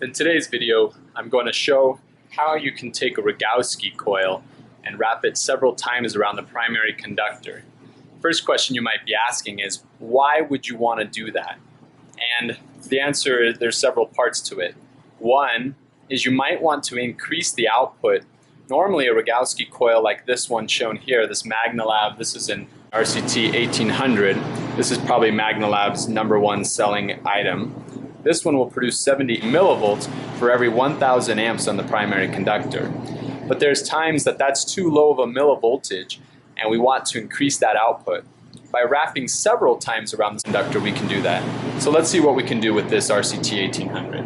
In today's video, I'm going to show how you can take a Rogowski coil and wrap it several times around the primary conductor. First question you might be asking is, why would you want to do that? And the answer is there's several parts to it. One is you might want to increase the output. Normally a Rogowski coil like this one shown here, this MagnaLab, this is an RCT 1800. This is probably MagnaLab's #1 selling item. This one will produce 70 millivolts for every 1,000 amps on the primary conductor. But there's times that that's too low of a millivoltage and we want to increase that output. By wrapping several times around the conductor, we can do that. So let's see what we can do with this RCT 1800.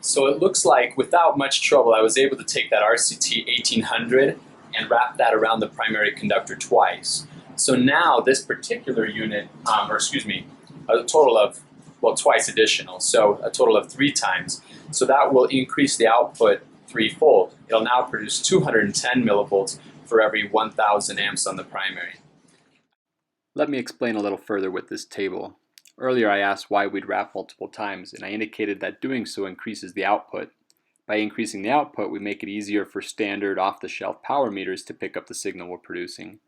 So it looks like without much trouble I was able to take that RCT 1800 and wrap that around the primary conductor twice. So now this particular unit, a total of, well, twice additional, so a total of 3 times. So that will increase the output threefold. It'll now produce 210 millivolts for every 1,000 amps on the primary. Let me explain a little further with this table. Earlier I asked why we'd wrap multiple times, and I indicated that doing so increases the output. By increasing the output, we make it easier for standard off-the-shelf power meters to pick up the signal we're producing.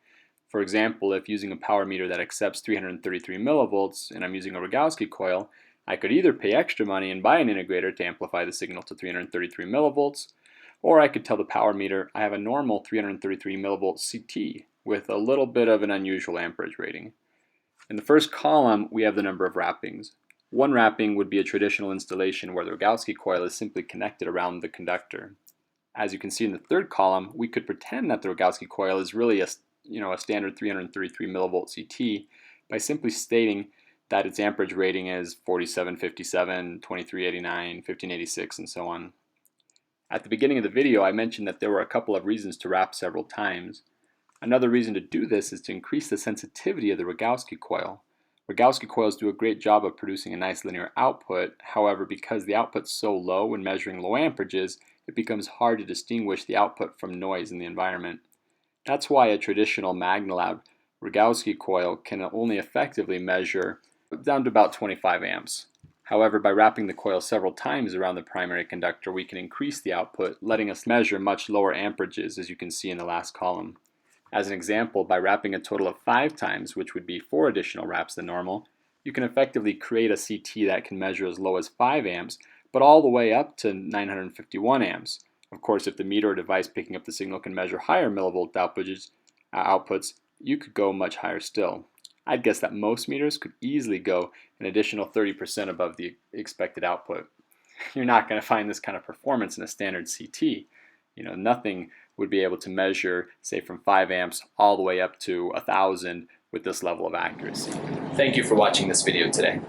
For example, if using a power meter that accepts 333 millivolts and I'm using a Rogowski coil, I could either pay extra money and buy an integrator to amplify the signal to 333 millivolts, or I could tell the power meter I have a normal 333 millivolt CT with a little bit of an unusual amperage rating. In the first column, we have the number of wrappings. One wrapping would be a traditional installation where the Rogowski coil is simply connected around the conductor. As you can see in the third column, we could pretend that the Rogowski coil is really a standard 333 millivolt CT by simply stating that its amperage rating is 4757, 2389, 1586, and so on. At the beginning of the video, I mentioned that there were a couple of reasons to wrap several times. Another reason to do this is to increase the sensitivity of the Rogowski coil. Rogowski coils do a great job of producing a nice linear output. However, because the output's so low when measuring low amperages, it becomes hard to distinguish the output from noise in the environment. That's why a traditional MagnaLab Rogowski coil can only effectively measure down to about 25 amps. However, by wrapping the coil several times around the primary conductor, we can increase the output, letting us measure much lower amperages, as you can see in the last column. As an example, by wrapping a total of 5 times, which would be 4 additional wraps than normal, you can effectively create a CT that can measure as low as 5 amps, but all the way up to 951 amps. Of course, if the meter or device picking up the signal can measure higher millivolt outputs, you could go much higher still. I'd guess that most meters could easily go an additional 30% above the expected output. You're not going to find this kind of performance in a standard CT. Nothing would be able to measure, say, from 5 amps all the way up to 1,000 with this level of accuracy. Thank you for watching this video today.